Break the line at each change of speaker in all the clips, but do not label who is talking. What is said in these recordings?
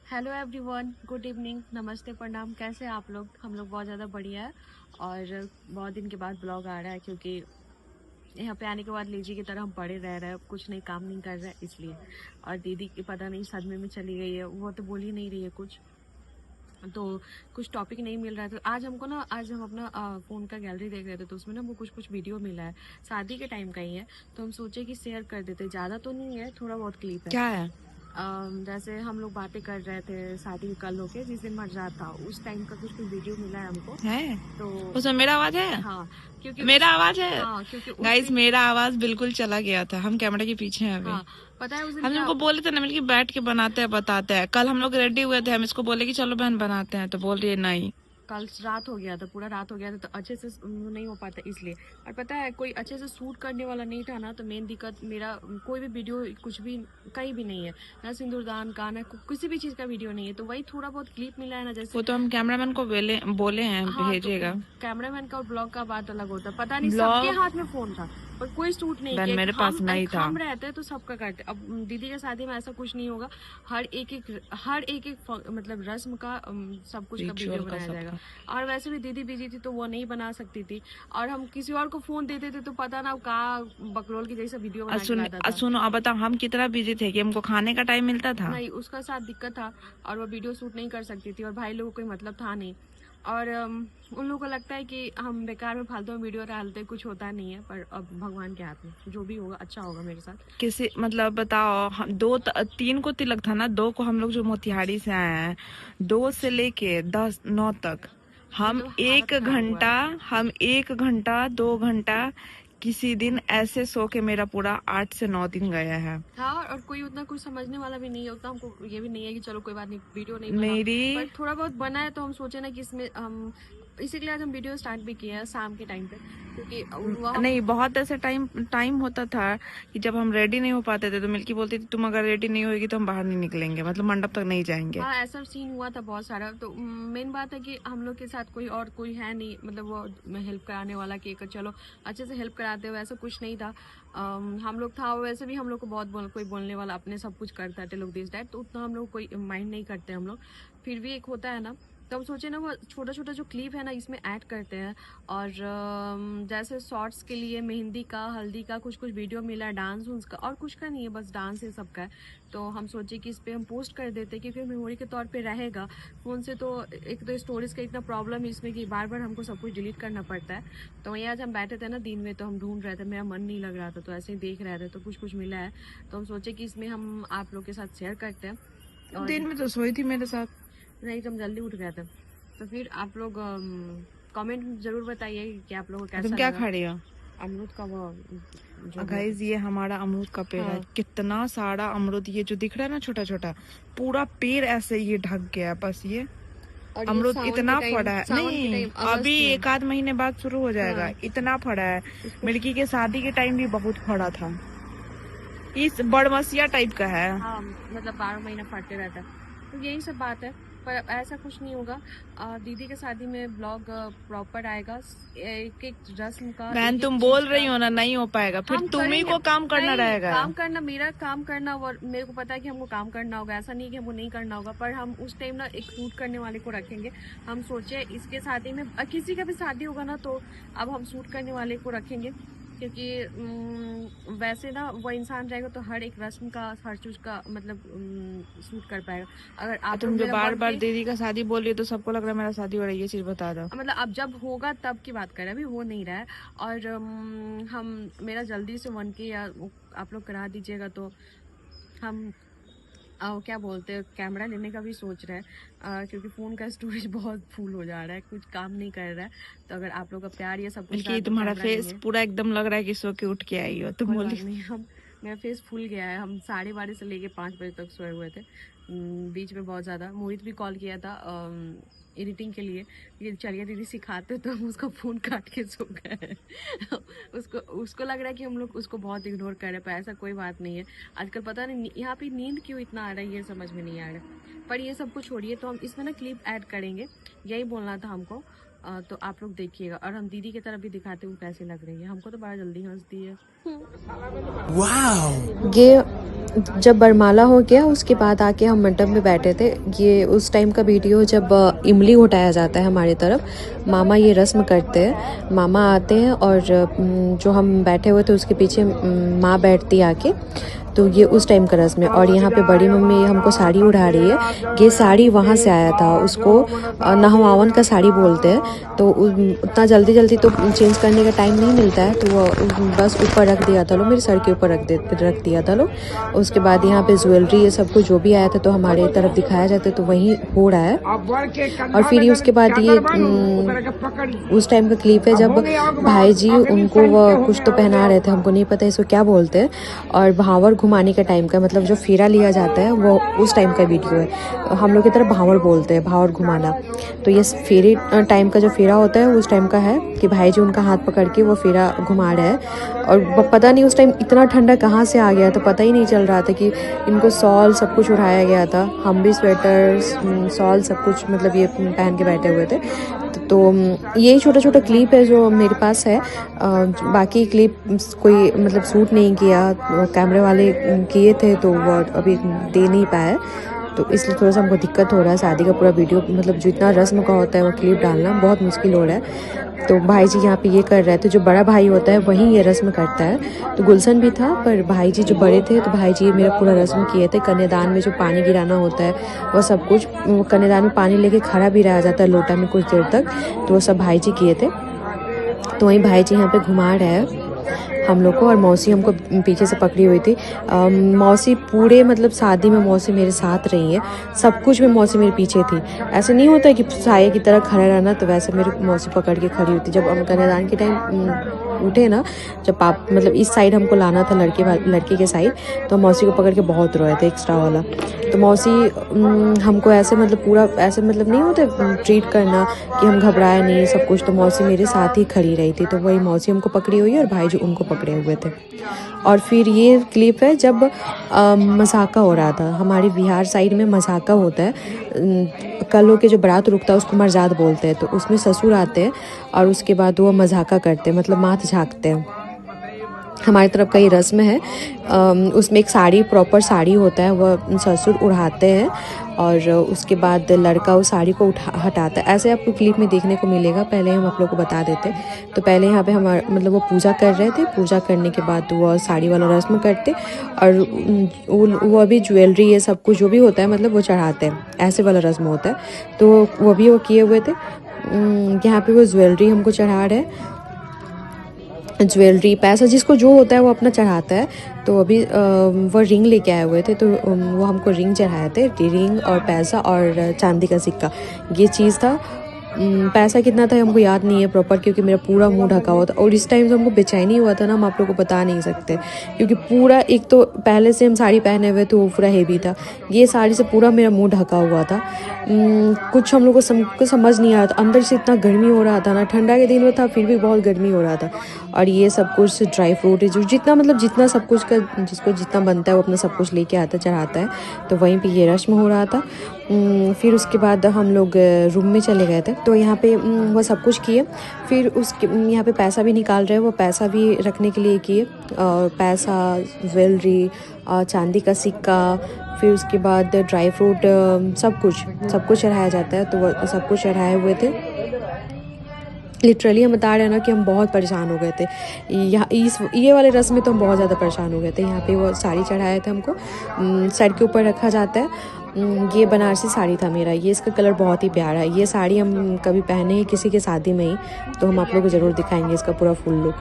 Hello everyone, good evening, नमस्ते, प्रणाम। कैसे हैं आप लोग? हम लोग बहुत ज़्यादा बढ़िया है और बहुत दिन के बाद ब्लॉग आ रहा है क्योंकि यहाँ पे आने के बाद लीजी की तरह हम पड़े रह रहे हैं, कुछ नहीं, काम नहीं कर रहे हैं इसलिए। और दीदी की पता नहीं सदमे में चली गई है, वो तो बोल ही नहीं रही है कुछ, तो कुछ टॉपिक नहीं मिल रहा है। तो आज हम अपना फ़ोन का गैलरी देख रहे थे, तो उसमें ना वो कुछ वीडियो मिला है, शादी के टाइम का ही है। तो हम सोचे कि शेयर कर देते, ज़्यादा तो नहीं है, थोड़ा बहुत क्लिप है।
क्या है?
जैसे हम लोग बातें कर रहे थे शादी कल होके, जिस दिन मरजाद था उस टाइम का कुछ वीडियो मिला है हमको। तो
उसमें मेरा आवाज है?
हाँ, क्योंकि
मेरा आवाज है?
हाँ, क्योंकि उस
गाइस,
दिन
मेरा आवाज बिल्कुल चला गया था। हम कैमरे के पीछे हैं अभी।
हाँ, पता है उस दिन
हम
क्या।
तुमको बोले थे ना, मिलके बैठ के बनाते हैं, बताते हैं। कल हम लोग रेडी हुए थे, हम इसको बोले कि चलो बहन बनाते हैं, तो बोल रही है नहीं।
कल रात हो गया था, पूरा रात हो गया था, तो अच्छे से नहीं हो पाता इसलिए। और पता है कोई अच्छे से शूट करने वाला नहीं था ना, तो मेन दिक्कत मेरा कोई भी वीडियो कुछ भी कहीं भी नहीं है, ना सिंदूरदान का, ना किसी भी चीज़ का वीडियो नहीं है। तो वही थोड़ा बहुत क्लिप मिला है ना, जैसे
वो तो हम कैमरामैन को बोले हैं
हाँ, तो
भेजेगा।
कैमरामैन का और ब्लॉग का बात अलग होता है। पता नहीं सबके
ब्लॉग
हाथ में फोन था पर कोई शूट नहीं
बहन
किया।
मेरे पास नहीं था।
हम रहते तो सबका करते। अब दीदी के शादी में ऐसा कुछ नहीं होगा, हर एक मतलब रस्म का सब कुछ का वीडियो
रिचुअल का
बनाया जाएगा।
सबका।
और वैसे भी दीदी बिजी थी तो वो नहीं बना सकती थी, और हम किसी और को फोन देते थे तो पता ना कहाँ बकलोल की जैसा वीडियो बना के लाता था।
सुनो, अब बताओ हम कितना बिजी थे कि हमको खाने का टाइम मिलता था?
नहीं, उसका साथ दिक्कत था और वो वीडियो शूट नहीं कर सकती थी, और भाई लोगों को कोई मतलब था नहीं। और उन लोगों को लगता है कि हम बेकार में फालतू में वीडियो डालते, कुछ होता नहीं है। पर अब भगवान के हाथ में, जो भी होगा अच्छा होगा मेरे साथ।
किसी मतलब बताओ, हम तीन को तिलक था ना, 2 को हम लोग जो मोतिहारी से आए हैं, 2 से लेके 9 तक
ये तो हालत खराब हुआ है।
हम 1 घंटा 2 घंटा किसी दिन ऐसे सो के मेरा पूरा 8 से 9 दिन गया है।
हाँ, और कोई उतना कुछ समझने वाला भी नहीं है, उतना हमको ये भी नहीं है कि चलो कोई बात नहीं, वीडियो नहीं बना।
मेरी
पर थोड़ा बहुत बना है तो हम सोचे ना कि इसमें हम इसी के लिए आज हम वीडियो स्टार्ट भी किया है शाम के टाइम पे, क्योंकि वह
नहीं, बहुत ऐसे टाइम होता था कि जब हम रेडी नहीं हो पाते थे तो मिल्की बोलती थी तुम अगर रेडी नहीं होगी तो हम बाहर नहीं निकलेंगे, मतलब मंडप तक नहीं जाएंगे।
हाँ, ऐसा सीन हुआ था बहुत सारा। तो मेन बात है कि हम लोग के साथ कोई है नहीं, मतलब वो हेल्प कराने वाला कि चलो अच्छे से हेल्प कराते हुए, ऐसा कुछ नहीं था। हम लोग था, वैसे भी हम लोग को बहुत कोई बोलने वाला, अपने सब कुछ करता है लोग दिस डैट, तो उतना हम लोग कोई माइंड नहीं करते हम लोग। फिर भी एक होता है ना, तो हम सोचे ना वो छोटा छोटा जो क्लिप है ना इसमें ऐड करते हैं। और जैसे शॉर्ट्स के लिए मेहंदी का, हल्दी का कुछ वीडियो मिला है, डांस उन्स का, और कुछ का नहीं है, बस डांस है सबका है। तो हम सोचे कि इस पर हम पोस्ट कर देते क्योंकि मेमोरी के तौर पे रहेगा। फ़ोन से तो एक तो स्टोरेज का इतना प्रॉब्लम है इसमें कि बार बार हमको सब कुछ डिलीट करना पड़ता है। तो वहीं आज हम बैठे थे ना दिन में, तो हम ढूंढ रहे थे, मेरा मन नहीं लग रहा था, तो ऐसे ही देख रहे थे तो कुछ मिला है। तो हम सोचे कि इसमें हम आप लोग के साथ शेयर करते हैं। और
दिन में तो सोई थी मेरे साथ।
नहीं, तो हम जल्दी उठ गए थे। तो फिर आप लोग कमेंट जरूर बताइए कि आप लोगों को
तुम
कैसा
क्या
लगा।
खा रही हो?
अमरूद का वो जो
गाइस, ये हमारा अमरूद का पेड़ है।
हाँ,
कितना सारा अमरूद, ये जो दिख रहा है ना छोटा छोटा, पूरा पेड़ ऐसे ये ढक गया है। बस ये
और ये
अमरूद इतना फड़ा है।
सावन के
नहीं,
टाइम,
अभी
अगस्त में।
1 आध महीने बाद शुरू हो जाएगा।
हाँ,
इतना फड़ा है।
इसको
मिल्की के शादी के टाइम भी बहुत फड़ा था। इस बड़मसिया टाइप का है।
हाँ, मतलब 12 महीना फटते रहता है। तो यही सब बात है, पर ऐसा कुछ नहीं होगा। दीदी के शादी में ब्लॉग प्रॉपर आएगा, एक एक रस्म का,
बहन,
एक एक
तुम
चीज
बोल रही
का
हो ना नहीं हो पाएगा, फिर
हम
तुम्ही
करेंगे।
को काम करना
नहीं,
रहेगा।
काम करना, मेरा काम करना, और मेरे को पता है कि हमको काम करना होगा, ऐसा नहीं कि हमको नहीं करना होगा। पर हम उस टाइम ना एक शूट करने वाले को रखेंगे। हम सोचे इसके शादी में, किसी का भी शादी होगा ना, तो अब हम शूट करने वाले को रखेंगे, क्योंकि वैसे ना वो इंसान रहेगा तो हर एक रस्म का, हर चीज का मतलब शूट कर पाएगा। अगर आप लोग
तुम जो
मेरा
बार बार
बर्थडे,
दीदी का शादी बोल रही हो तो सबको लग रहा है मेरा शादी हो रहा है। ये चीज बता दो।
मतलब अब जब होगा तब की बात कर रहे हैं, अभी हो नहीं रहा है। और हम मेरा जल्दी से 1K या आप लोग करा दीजिएगा, तो हम क्या बोलते हैं, कैमरा लेने का भी सोच रहे हैं, क्योंकि फ़ोन का स्टोरेज बहुत फुल हो जा रहा है, कुछ काम नहीं कर रहा है। तो अगर आप लोग का प्यार ये सब कुछ रहा
बल्कि
तो
तुम्हारा
कैमरा
फेस
लेंगे।
पूरा एकदम लग रहा है कि सो के उठ के आई हो तुम
कोई बात
बोली।
नहीं, हम मेरा फेस फूल गया है। हम 12:30 से लेके 5 बजे तक सोए हुए थे। बीच में बहुत ज़्यादा मोहित भी कॉल किया था एडिटिंग के लिए कि चलिए दीदी सिखाते, तो हम उसका फ़ोन काट के सो गए। उसको उसको लग रहा है कि हम लोग उसको बहुत इग्नोर कर रहे हैं, पर ऐसा कोई बात नहीं है। आजकल पता नहीं यहाँ पे नींद क्यों इतना आ रहा है, ये समझ में नहीं आ रहा है। पर ये सब कुछ छोड़िए, तो हम इसमें ना क्लिप ऐड करेंगे, यही बोलना था हमको। तो आप लोग देखिएगा। और हम दीदी की तरफ भी दिखाते हुए कैसे लग रही है, हमको तो बड़ा जल्दी हंसती है। वाओ। ये जब बरमाला हो गया उसके बाद आके हम मंडप में बैठे थे। ये उस टाइम का वीडियो जब इमली उठाया जाता है हमारी तरफ। मामा ये रस्म करते हैं, मामा आते हैं और जो हम बैठे हुए थे उसके पीछे माँ बैठती आके। तो ये उस टाइम का रस्म है। और यहाँ पे बड़ी मम्मी हमको साड़ी उड़ा रही है। ये साड़ी वहाँ से आया था, उसको नहवावन का साड़ी बोलते हैं। तो उतना जल्दी जल्दी तो चेंज करने का टाइम नहीं मिलता है, तो वो बस ऊपर रख दिया था लो, मेरे सर के ऊपर रख दिया था लो। उसके बाद यहाँ पे ज्वेलरी ये सब कुछ जो भी आया था तो हमारे तरफ दिखाया जाता है, तो वहीं हो रहा है। और फिर उसके बाद ये उस टाइम का क्लिप है जब भाई जी उनको वो कुछ तो पहना रहे थे, हमको नहीं पता इसको क्या बोलते हैं। और भावर घुमाने का टाइम का, मतलब जो फेरा लिया जाता है वो उस टाइम का वीडियो है। हम लोग की तरफ भावर बोलते हैं, भावर घुमाना। तो ये फेरे टाइम का जो फेरा होता है उस टाइम का है कि भाई जी उनका हाथ पकड़ के वो फेरा घुमा रहे हैं। और पता नहीं उस टाइम इतना ठंडा कहाँ से आ गया, तो पता ही नहीं चल रहा था कि इनको शॉल सब कुछ उठाया गया था। हम भी स्वेटर शॉल सब कुछ मतलब ये पहन के बैठे हुए थे। तो यही छोटा छोटा क्लिप है जो मेरे पास है। बाकी क्लिप कोई मतलब शूट नहीं किया, कैमरे वाले किए थे तो वो अभी दे नहीं पाए, तो इसलिए थोड़ा सा हमको दिक्कत हो रहा है। शादी का पूरा वीडियो मतलब जितना रस्म का होता है वो क्लिप डालना बहुत मुश्किल हो रहा है। तो भाई जी यहाँ पे ये कर रहे थे, जो बड़ा भाई होता है वही ये रस्म करता है। तो गुलशन भी था, पर भाई जी जो बड़े थे तो भाई जी मेरा पूरा रस्म किए थे। कन्यादान में जो पानी गिराना होता है वो सब कुछ, कन्यादान में पानी लेके खड़ा भी रहा जाता है लोटा में कुछ देर तक, तो वो सब भाई जी किए थे। तो वहीं भाई जी यहाँ पे घुमा रहे हैं हम लोग को। और मौसी हमको पीछे से पकड़ी हुई थी। मौसी पूरे मतलब शादी में मौसी मेरे साथ रही है, सब कुछ में मौसी मेरे पीछे थी। ऐसे नहीं होता कि साये की तरह खड़ा रहना, तो वैसे मेरी मौसी पकड़ के खड़ी हुई थी। जब हम कन्यादान के टाइम उठे ना, जब पाप मतलब इस साइड हमको लाना था लड़के के साइड, तो मौसी को पकड़ के बहुत रोए थे एक्स्ट्रा वाला। तो मौसी हमको ऐसे मतलब पूरा ऐसे मतलब नहीं होते ट्रीट करना कि हम घबराए नहीं सब कुछ, तो मौसी मेरे साथ ही खड़ी रही थी। तो वही मौसी हमको पकड़ी हुई है और भाई जी उनको पकड़े हुए थे। और फिर ये क्लिप है जब मसाका हो रहा था। हमारे बिहार साइड में मसाका होता है, कल के जो बारात रुकता है उसको मरजाद बोलते हैं। तो उसमें ससुर आते हैं और उसके बाद वो मजाका करते हैं, मतलब माथ झाँकते हैं। हमारी तरफ का ये रस्म है। उसमें एक साड़ी, प्रॉपर साड़ी होता है, वह ससुर उड़ाते हैं और उसके बाद लड़का उस साड़ी को हटाता है। ऐसे आपको क्लिप में देखने को मिलेगा। पहले हम आप लोग को बता देते। तो पहले यहाँ पे हमारे मतलब वो पूजा कर रहे थे, पूजा करने के बाद वो साड़ी वाला रस्म करते और वो भी ज्वेलरी ये सब कुछ जो भी होता है मतलब वो चढ़ाते हैं, ऐसे वाला रस्म होता है। तो वो भी वो किए हुए थे। यहाँ पे वो ज्वेलरी हमको चढ़ा रहे हैं, ज्वेलरी पैसा जिसको जो होता है वो अपना चढ़ाता है। तो अभी वो रिंग लेके आए हुए थे, तो वो हमको रिंग चढ़ाए थे, रिंग और पैसा और चांदी का सिक्का, ये चीज़ था। पैसा कितना था हमको याद नहीं है प्रॉपर, क्योंकि मेरा पूरा मुंह ढका हुआ था। और इस टाइम से हमको बेचैनी हुआ था ना, हम आप लोग को बता नहीं सकते, क्योंकि पूरा एक तो पहले से हम साड़ी पहने हुए थे वो पूरा हेवी था, ये साड़ी से पूरा मेरा मुंह ढका हुआ था। कुछ हम लोग को समझ नहीं आ रहा था, अंदर से इतना गर्मी हो रहा था ना, ठंडा के दिन में था फिर भी बहुत गर्मी हो रहा था। और ये सब कुछ ड्राई फ्रूट जो जितना मतलब जितना सब कुछ का जिसको जितना बनता है वो अपना सब कुछ लेके आता चढ़ाता है। तो वहीं पे ये रस्म हो रहा था। फिर उसके बाद हम लोग रूम में चले गए थे, तो यहाँ पे वो सब कुछ किए। फिर उसके यहाँ पे पैसा भी निकाल रहे हैं, वो पैसा भी रखने के लिए किए, पैसा, ज्वेलरी, चांदी का सिक्का, फिर उसके बाद ड्राई फ्रूट, सब कुछ चढ़ाया जाता है। तो वो सब कुछ चढ़ाए हुए थे। लिटरली हम बता रहे हैं ना कि हम बहुत परेशान हो गए थे यहाँ ये वाले रस्म में, तो हम बहुत ज़्यादा परेशान हो गए थे। यहाँ पे वो साड़ी चढ़ाए थे हमको, सर के ऊपर रखा जाता है। ये बनारसी साड़ी था मेरा, ये इसका कलर बहुत ही प्यारा है। ये साड़ी हम कभी पहने ही किसी के शादी में ही, तो हम आप लोग को ज़रूर दिखाएंगे इसका पूरा फुल लुक।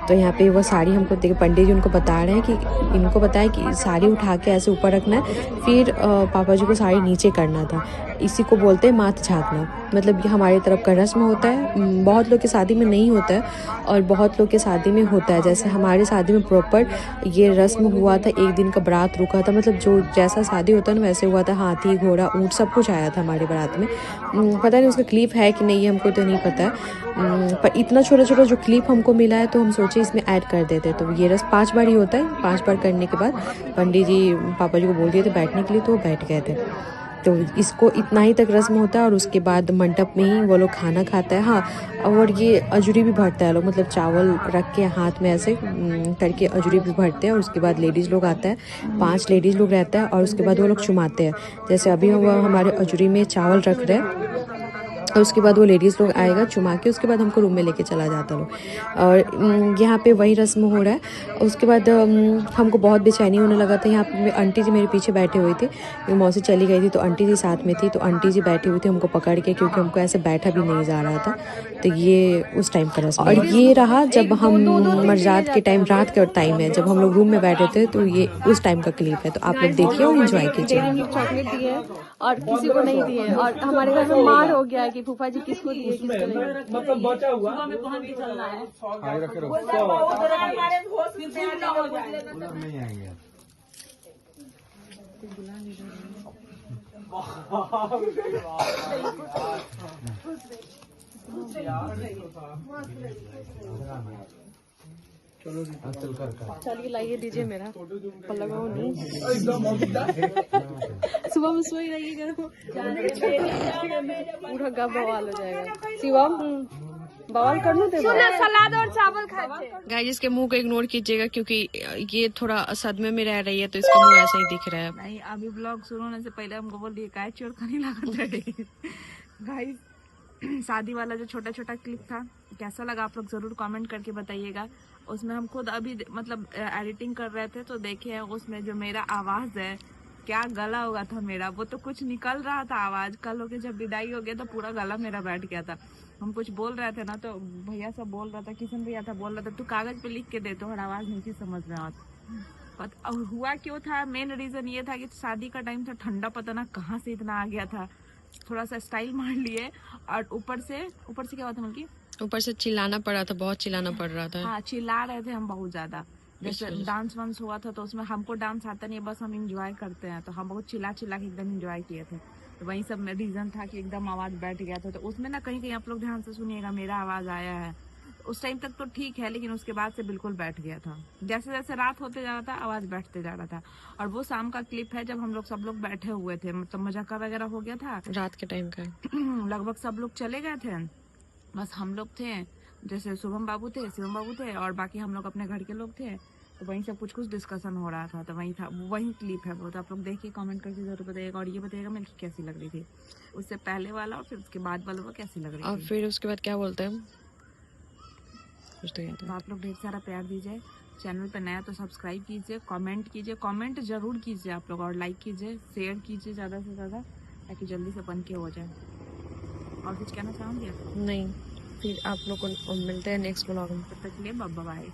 तो यहाँ पे वो साड़ी हमको देख, पंडित जी उनको बता रहे हैं कि इनको बताया कि साड़ी उठा के ऐसे ऊपर रखना है, फिर पापा जी को साड़ी नीचे करना था। इसी को बोलते हैं माथ झाँकना। मतलब ये हमारी तरफ का रस्म होता है, बहुत लोग की शादी में नहीं होता है और बहुत लोग के शादी में होता है। जैसे हमारे शादी में प्रॉपर ये रस्म हुआ था, एक दिन का बारात रुका था, मतलब जो जैसा शादी होता है ना वैसे हुआ था। हाथी, घोड़ा, ऊँट सब कुछ आया था हमारे बारात में। पता नहीं उसका क्लिप है कि नहीं, ये हमको तो नहीं पता है, पर इतना छोटा छोटा जो क्लिप हमको मिला है तो हम सोचे इसमें ऐड कर देते। तो ये रस्म 5 बार ही होता है। 5 बार करने के बाद पंडित जी पापा जी को बोल दिए थे बैठने के लिए, तो वो बैठ गए थे। तो इसको इतना ही तक रस्म होता है और उसके बाद मंडप में ही वो लोग खाना खाता है। हाँ, और ये अजूरी भी भरता है लोग, मतलब चावल रख के हाथ में ऐसे करके अजूरी भी भरते हैं और उसके बाद लेडीज़ लोग आता है, 5 लेडीज़ लोग रहता है और उसके बाद वो लोग चुमाते हैं। जैसे अभी हम हमारे अजूरी में चावल रख रहे हैं और उसके बाद वो लेडीज़ लोग आएगा चुमा के, उसके बाद हमको रूम में लेके चला जाता लोग। और यहाँ पे वही रस्म हो रहा है। उसके बाद हमको बहुत बेचैनी होने लगा था। यहाँ पे आंटी जी मेरे पीछे बैठे हुई थी, मौसी चली गई थी तो आंटी जी साथ में थी, तो आंटी जी बैठी हुई थी हमको पकड़ के, क्योंकि हमको ऐसे बैठा भी नहीं जा रहा था। तो ये उस टाइम का रस्म। और ये रहा जब हम मरजात के टाइम, रात का टाइम है, जब हम लोग रूम में बैठे थे, तो ये उस टाइम का क्लिप है। तो आप लोग देखिए और एंजॉय कीजिए। चॉकलेट दिए और किसी को नहीं दिए, और हमारे घर में मार हो गया है कि फूफा जी किसको दिए किसको नहीं। मतलब बचा हुआ सुबह में पहन के चलना है। नहीं आएंगे। चलिए लाइए दीजिए मेरा लगाओ नहीं। सुबह में सोई रहिएगा पूरा गप बवाल हो जाएगा। शिवम बवाल कर लो, सलाद और चावल खाते। गाइस इसके मुंह को इग्नोर कीजिएगा क्योंकि ये थोड़ा सदमे में रह रही है, तो इसका मुंह ऐसा ही दिख रहा है।
नहीं, अभी ब्लॉग शुरू होने से पहले हमको बोल दिए काय चोर खाने लगा। गाइस शादी वाला जो छोटा छोटा क्लिप था कैसा लगा आप लोग जरूर कमेंट करके बताइएगा। उसमें हम खुद अभी मतलब एडिटिंग कर रहे थे तो देखे उसमें जो मेरा आवाज है, क्या गला हुआ था मेरा, वो तो कुछ निकल रहा था आवाज। कल होके जब विदाई हो गया तो पूरा गला मेरा बैठ गया था। हम कुछ बोल रहे थे ना तो भैया सब बोल रहा था, किशन भैया था बोल रहा था तू कागज पे लिख के दे, तो आवाज नहीं थी समझ में आता। और हुआ क्यों था, मेन रीजन ये था कि शादी का टाइम था, ठंडा पता ना कहाँ से इतना आ गया था, थोड़ा सा स्टाइल मार लिए और ऊपर से क्या हुआ था मतलब,
ऊपर से चिल्लाना पड़ा था, बहुत चिल्लाना पड़ रहा था।
हाँ चिल्ला रहे थे हम बहुत ज्यादा। जैसे डांस वांस हुआ था तो उसमें हमको डांस आता नहीं, बस हम इंजॉय करते हैं, तो हम बहुत चिल्ला चिल्ला के एकदम इंजॉय किए थे। तो वही सब में रीजन था कि एकदम आवाज बैठ गया था। तो उसमें ना कहीं कहीं आप लोग ध्यान से सुनिएगा मेरा आवाज आया है। उस टाइम तक तो ठीक है, लेकिन उसके बाद से बिल्कुल बैठ गया था। जैसे जैसे रात होते जा रहा था आवाज बैठते जा रहा था। और वो शाम का क्लिप है जब हम लोग सब लोग बैठे हुए थे, मतलब मजाका वगैरह हो गया था
रात के टाइम का।
लगभग सब लोग चले गए थे, बस हम लोग थे। जैसे शिवम बाबू थे और बाकी हम लोग अपने घर के लोग थे। तो वहीं सब कुछ डिस्कशन हो रहा था, तो वही था, वही क्लिप है वो। तो आप लोग देखिए, कमेंट करके जरूर बताइएगा। और ये बताइएगा मेरी कैसी लग रही थी, उससे पहले वाला और फिर उसके बाद वाला कैसी लग रही थी।
और फिर उसके बाद क्या बोलते हैं कुछ तो याद है।
तो आप लोग ढेर सारा प्यार दीजिए। चैनल पे नया तो सब्सक्राइब कीजिए, कमेंट कीजिए, कमेंट जरूर कीजिए आप लोग, और लाइक कीजिए, शेयर कीजिए ज़्यादा से ज़्यादा, ताकि जल्दी से बन के हो जाए। और कुछ कहना चाहूँगी?
नहीं, फिर आप लोग को मिलते हैं नेक्स्ट ब्लॉग में।
तब तक के लिए बाय बाय।